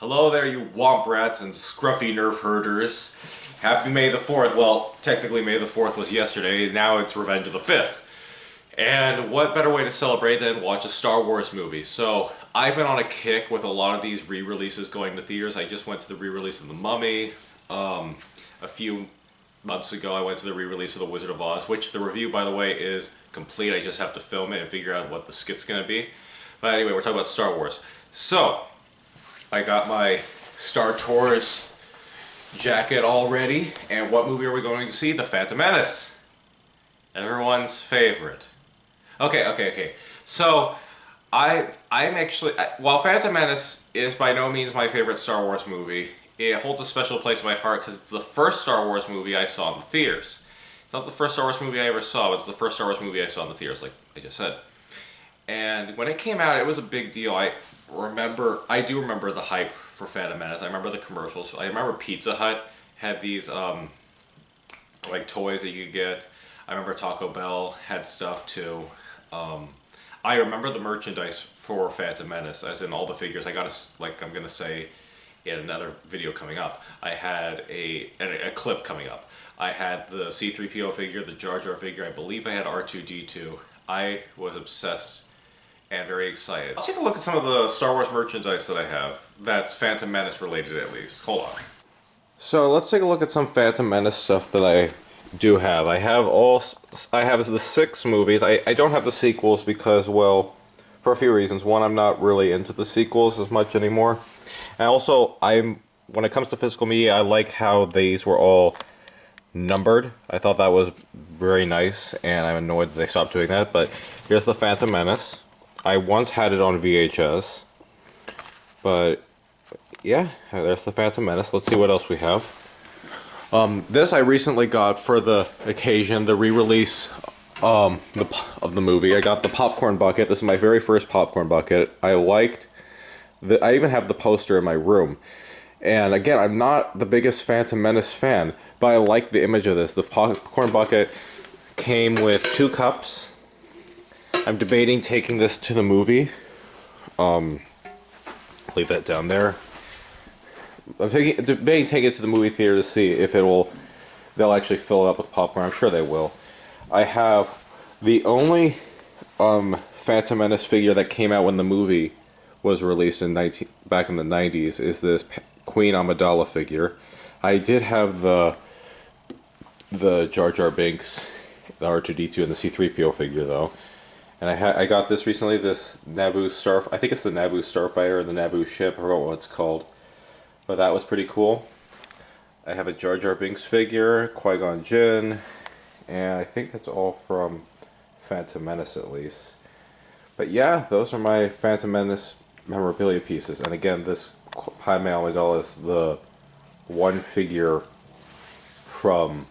Hello there, you womp rats and scruffy nerf herders. Happy May the 4th. Well, technically May the 4th was yesterday, now it's Revenge of the 5th. And what better way to celebrate than watch a Star Wars movie? So, I've been on a kick with a lot of these re-releases going to theaters. I just went to the re-release of The Mummy. A few months ago I went to the re-release of The Wizard of Oz, which the review, by the way, is complete. I just have to film it and figure out what the skit's going to be. But anyway, we're talking about Star Wars. So, I got my Star Tours jacket all ready, and what movie are we going to see? The Phantom Menace. Everyone's favorite. Okay. So, I'm actually, while Phantom Menace is by no means my favorite Star Wars movie, it holds a special place in my heart because it's the first Star Wars movie I saw in the theaters. It's not the first Star Wars movie I ever saw, but it's the first Star Wars movie I saw in the theaters, like I just said. And when it came out, it was a big deal. I do remember the hype for Phantom Menace. I remember the commercials. I remember Pizza Hut had these like toys that you could get. I remember Taco Bell had stuff too. I remember the merchandise for Phantom Menace, as in all the figures. I got I'm gonna say in another video coming up. I had a clip coming up. I had the C-3PO figure, the Jar Jar figure. I believe I had R2-D2. I was obsessed and very excited. Let's take a look at some of the Star Wars merchandise that I have that's Phantom Menace related, at least. Hold on. So let's take a look at some Phantom Menace stuff that I do have. I have the 6 movies. I don't have the sequels because, well, for a few reasons. One, I'm not really into the sequels as much anymore. And also, when it comes to physical media, I like how these were all numbered. I thought that was very nice, and I'm annoyed that they stopped doing that. But here's the Phantom Menace. I once had it on VHS, but yeah, there's the Phantom Menace. Let's see what else we have. This I recently got for the occasion, the re-release of the movie. I got the popcorn bucket. This is my very first popcorn bucket. I even have the poster in my room. And again, I'm not the biggest Phantom Menace fan, but I like the image of this. The popcorn bucket came with 2 cups. I'm debating taking this to the movie. Leave that down there. I'm debating taking it to the movie theater to see if they'll actually fill it up with popcorn. I'm sure they will. I have the only Phantom Menace figure that came out when the movie was released back in the 90s is this Queen Amidala figure. I did have the Jar Jar Binks, the R2-D2, and the C-3PO figure though. And I got this recently, this Naboo I think it's the Naboo Starfighter or the Naboo ship, I forgot what it's called. But that was pretty cool. I have a Jar Jar Binks figure, Qui-Gon Jinn, and I think that's all from Phantom Menace at least. But yeah, those are my Phantom Menace memorabilia pieces. And again, this Padme Amidala is the one figure from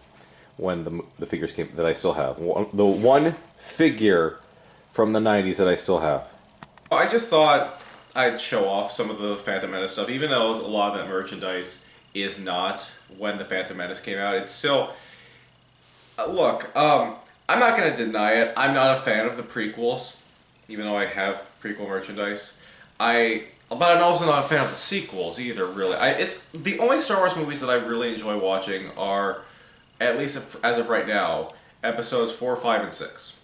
when the figures came that I still have. The one figure from the 90s that I still have. I just thought I'd show off some of the Phantom Menace stuff, even though a lot of that merchandise is not when the Phantom Menace came out. It's still... look, I'm not going to deny it. I'm not a fan of the prequels, even though I have prequel merchandise. But I'm also not a fan of the sequels either, really. The only Star Wars movies that I really enjoy watching are, at least as of right now, episodes 4, 5, and 6.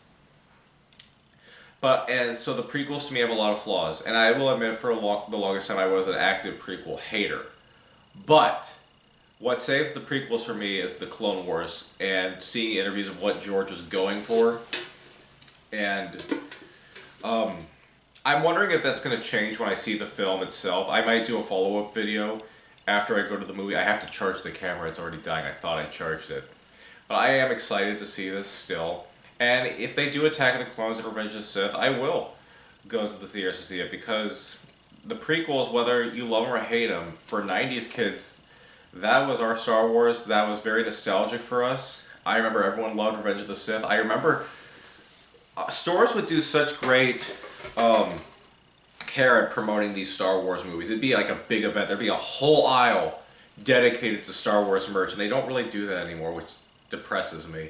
And so the prequels to me have a lot of flaws, and I will admit for the longest time I was an active prequel hater. But what saves the prequels for me is the Clone Wars and seeing interviews of what George was going for. And I'm wondering if that's going to change when I see the film itself. I might do a follow-up video after I go to the movie. I have to charge the camera, it's already dying. I thought I charged it. But I am excited to see this still. And if they do Attack of the Clones and Revenge of the Sith, I will go to the theaters to see it, because the prequels, whether you love them or hate them, for 90s kids, that was our Star Wars. That was very nostalgic for us. I remember everyone loved Revenge of the Sith. I remember stores would do such great care at promoting these Star Wars movies. It'd be like a big event. There'd be a whole aisle dedicated to Star Wars merch, and they don't really do that anymore, which depresses me.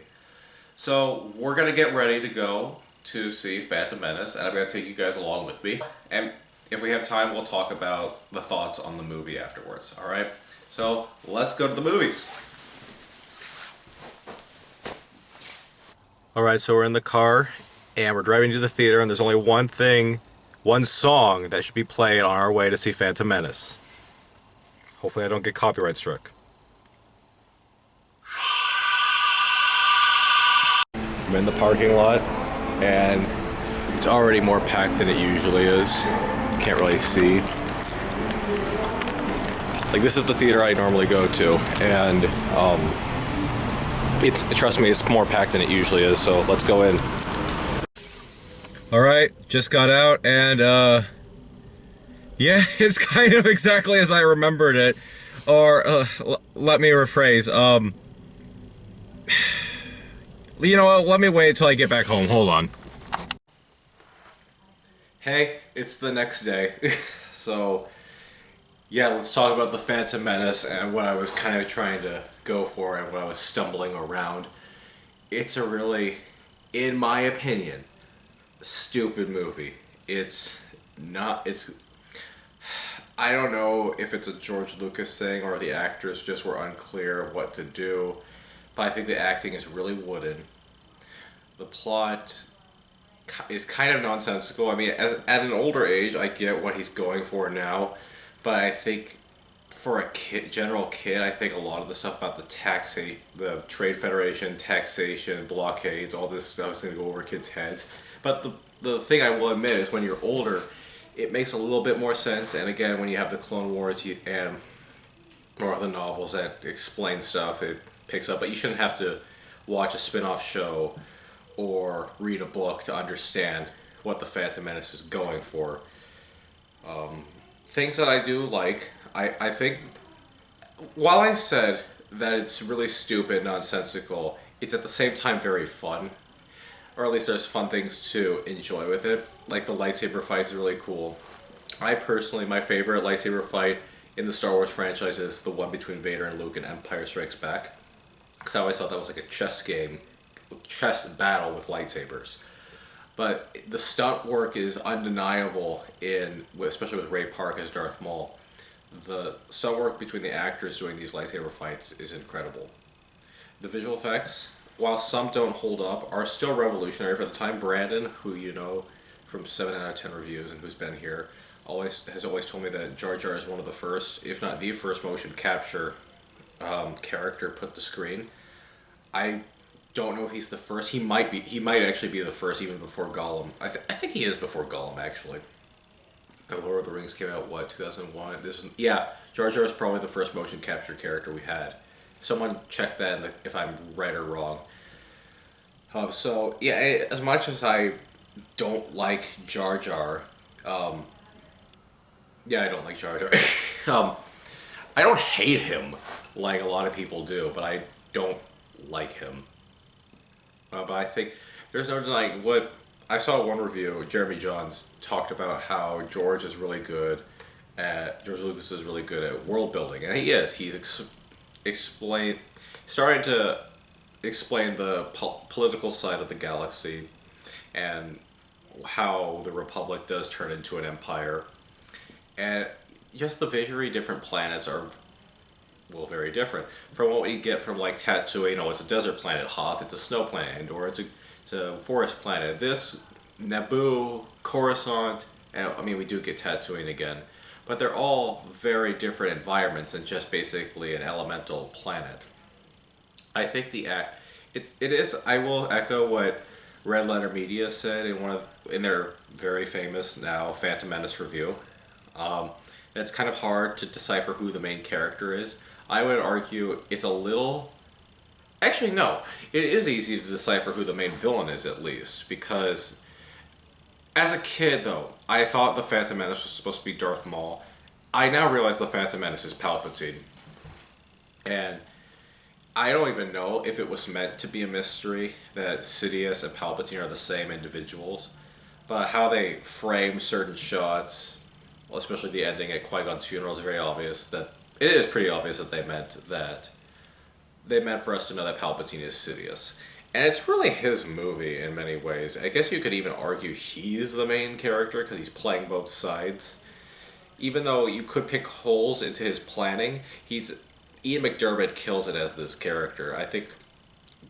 So we're going to get ready to go to see Phantom Menace, and I'm going to take you guys along with me. And if we have time, we'll talk about the thoughts on the movie afterwards. All right. So let's go to the movies. All right. So we're in the car, and we're driving to the theater, and there's only one song that should be played on our way to see Phantom Menace. Hopefully, I don't get copyright struck. I'm in the parking lot, and it's already more packed than it usually is. Can't really see. Like, this is the theater I normally go to, and trust me, it's more packed than it usually is, so let's go in. Alright, just got out, and yeah, it's kind of exactly as I remembered it. Or, let me rephrase, you know what, let me wait until I get back home, hold on. Hey, it's the next day, so yeah, let's talk about the Phantom Menace and what I was kind of trying to go for and what I was stumbling around. It's a really, in my opinion, stupid movie. I don't know if it's a George Lucas thing or the actors just were unclear of what to do, but I think the acting is really wooden. The plot is kind of nonsensical. I mean, at an older age, I get what he's going for now, but I think for a general kid, I think a lot of the stuff about the Trade Federation, taxation, blockades, all this stuff is going to go over kids' heads. But the thing I will admit is when you're older, it makes a little bit more sense. And again, when you have the Clone Wars and more of the novels that explain stuff, it picks up. But you shouldn't have to watch a spin-off show or read a book to understand what the Phantom Menace is going for. Things that I do like, I think, while I said that it's really stupid, nonsensical, it's at the same time very fun. Or at least there's fun things to enjoy with it. Like the lightsaber fight is really cool. I personally, my favorite lightsaber fight in the Star Wars franchise is the one between Vader and Luke in Empire Strikes Back. Because I always thought that was like a chess battle with lightsabers. But the stunt work is undeniable especially with Ray Park as Darth Maul. The stunt work between the actors doing these lightsaber fights is incredible. The visual effects, while some don't hold up, are still revolutionary for the time. Brandon, who you know from 7 out of 10 reviews and who's been here, has always told me that Jar Jar is one of the first, if not the first, motion capture character put to screen. I don't know if he's the first. He might be. He might actually be the first, even before Gollum. I think he is before Gollum, actually. And Lord of the Rings came out, 2001? Jar Jar is probably the first motion capture character we had. Someone check that if I'm right or wrong. So, yeah, as much as I don't like Jar Jar, I don't like Jar Jar. I don't hate him like a lot of people do, but I don't like him. But I think there's no denying what I saw one review. Jeremy Johns talked about how George Lucas is really good at world building, and he is. He's starting to explain the political side of the galaxy and how the Republic does turn into an empire, and just the very different planets are very different from what we get from like Tatooine. It's a desert planet. Hoth, it's a snow planet. Endor, it's a forest planet. This, Naboo, Coruscant, and I mean we do get Tatooine again, but they're all very different environments than just basically an elemental planet. I think it is. I will echo what Red Letter Media said in their very famous now Phantom Menace review. It's kind of hard to decipher who the main character is. I would argue it's a little... Actually, no. It is easy to decipher who the main villain is, at least, because as a kid, though, I thought the Phantom Menace was supposed to be Darth Maul. I now realize the Phantom Menace is Palpatine. And I don't even know if it was meant to be a mystery that Sidious and Palpatine are the same individuals, but how they frame certain shots, well, especially the ending at Qui-Gon's funeral, is very obvious that it is pretty obvious that they meant for us to know that Palpatine is Sidious. And it's really his movie in many ways. I guess you could even argue he's the main character because he's playing both sides. Even though you could pick holes into his planning, Ian McDiarmid kills it as this character. I think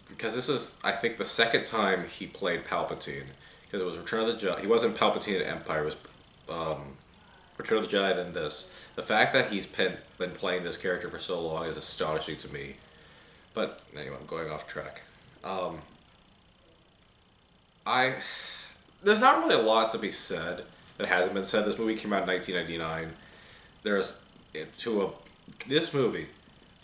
because this is, I think, the second time he played Palpatine. Because it was Return of the Jedi. He wasn't Palpatine in Empire. It was Return of the Jedi. Then this. The fact that he's been playing this character for so long is astonishing to me. But anyway, I'm going off track. I There's not really a lot to be said that hasn't been said. This movie came out in 1999. There's to a this movie.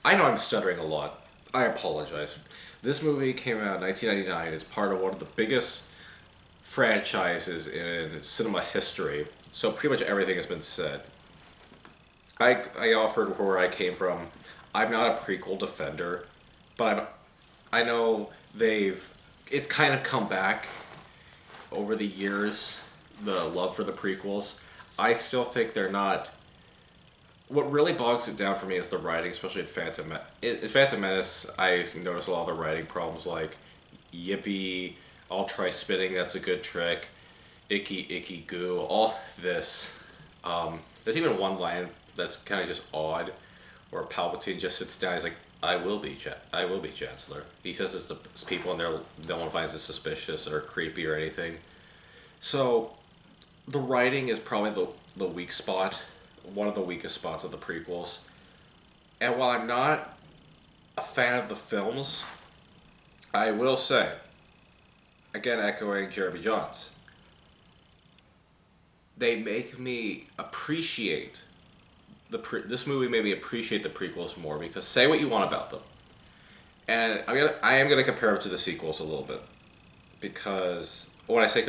I know I'm stuttering a lot. I apologize. This movie came out in 1999. It's part of one of the biggest franchises in cinema history. So pretty much everything has been said. I offered where I came from. I'm not a prequel defender, but I know it's kind of come back over the years, the love for the prequels. I still think they're not. What really bogs it down for me is the writing, especially in Phantom Menace. I noticed a lot of the writing problems, like yippee, I'll try spitting, that's a good trick, icky, icky goo, all this. There's even one line that's kind of just odd, where Palpatine just sits down. He's like, "I will be Chancellor." He says this to people, and no one finds it suspicious or creepy or anything. So, the writing is probably the weak spot, one of the weakest spots of the prequels. And while I'm not a fan of the films, I will say, again echoing Jeremy Jahns, they make me appreciate this movie made me appreciate the prequels more, because say what you want about them, and I am gonna compare them to the sequels a little bit, because when I say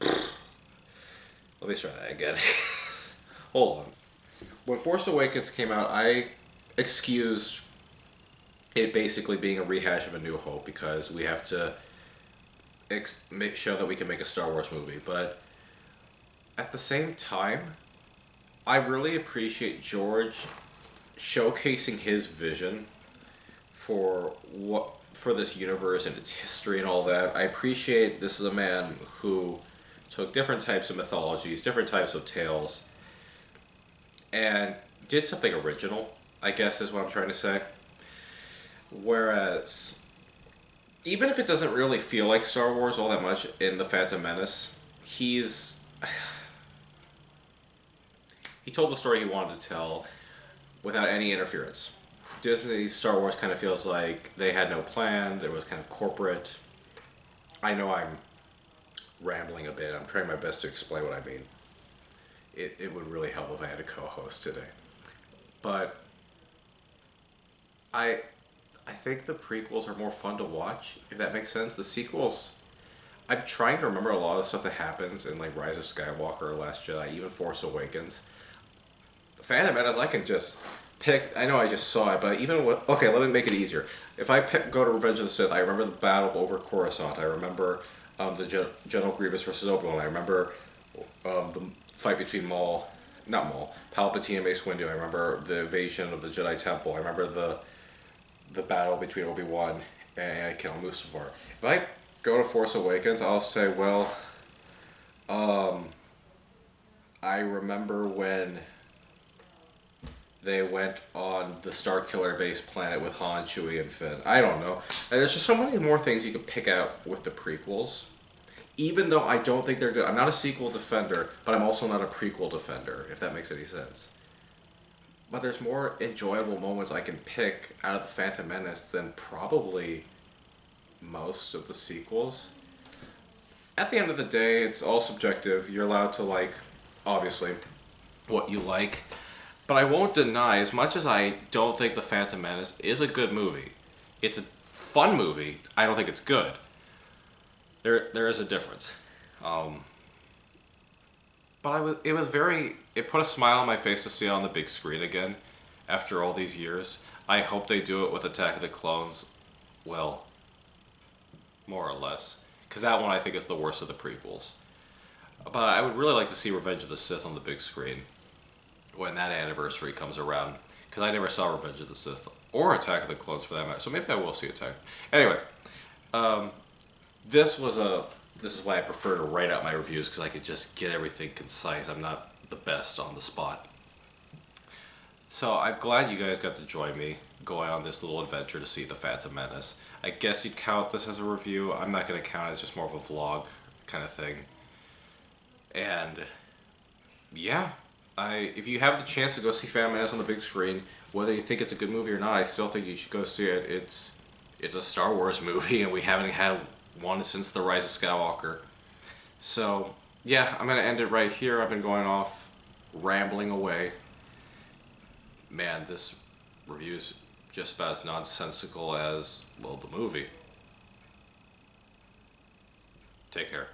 let me try that again. Hold on. When Force Awakens came out, I excused it basically being a rehash of A New Hope, because we have to show that we can make a Star Wars movie. But at the same time, I really appreciate George showcasing his vision for this universe and its history and all that. I appreciate this is a man who took different types of mythologies, different types of tales, and did something original, I guess is what I'm trying to say. Whereas, even if it doesn't really feel like Star Wars all that much in The Phantom Menace, he told the story he wanted to tell without any interference. Disney's Star Wars kind of feels like they had no plan, there was kind of corporate. I know I'm rambling a bit, I'm trying my best to explain what I mean. It would really help if I had a co-host today. But I think the prequels are more fun to watch, if that makes sense. The sequels, I'm trying to remember a lot of the stuff that happens in like Rise of Skywalker or Last Jedi, even Force Awakens. The Phantom Menace, I can just pick. I know I just saw it, but even with, okay, let me make it easier. If I go to Revenge of the Sith, I remember the battle over Coruscant. I remember the General Grievous versus Obi-Wan. I remember the fight between Palpatine and Mace Windu. I remember the invasion of the Jedi Temple. I remember the battle between Obi-Wan and Anakin on Mustafar. If I go to Force Awakens, I'll say, well, I remember when they went on the Starkiller base planet with Han, Chewie, and Finn. I don't know. And there's just so many more things you could pick out with the prequels. Even though I don't think they're good. I'm not a sequel defender, but I'm also not a prequel defender, if that makes any sense. But there's more enjoyable moments I can pick out of The Phantom Menace than probably most of the sequels. At the end of the day, it's all subjective. You're allowed to like, obviously, what you like. But I won't deny, as much as I don't think The Phantom Menace is a good movie, it's a fun movie, I don't think it's good. There is a difference. But it put a smile on my face to see it on the big screen again after all these years. I hope they do it with Attack of the Clones, well, more or less. Because that one I think is the worst of the prequels. But I would really like to see Revenge of the Sith on the big screen when that anniversary comes around. Because I never saw Revenge of the Sith or Attack of the Clones for that matter. So maybe I will see Attack. Anyway, This was a. This is why I prefer to write out my reviews, because I could just get everything concise. I'm not the best on the spot. So I'm glad you guys got to join me going on this little adventure to see the Phantom Menace. I guess you'd count this as a review. I'm not going to count it as just more of a vlog kind of thing. And yeah, if you have the chance to go see Phantom Menace on the big screen, whether you think it's a good movie or not, I still think you should go see it. It's a Star Wars movie, and we haven't had one since The Rise of Skywalker. So yeah, I'm gonna end it right here. I've been going off, rambling away. Man, this review's just about as nonsensical as, well, the movie. Take care.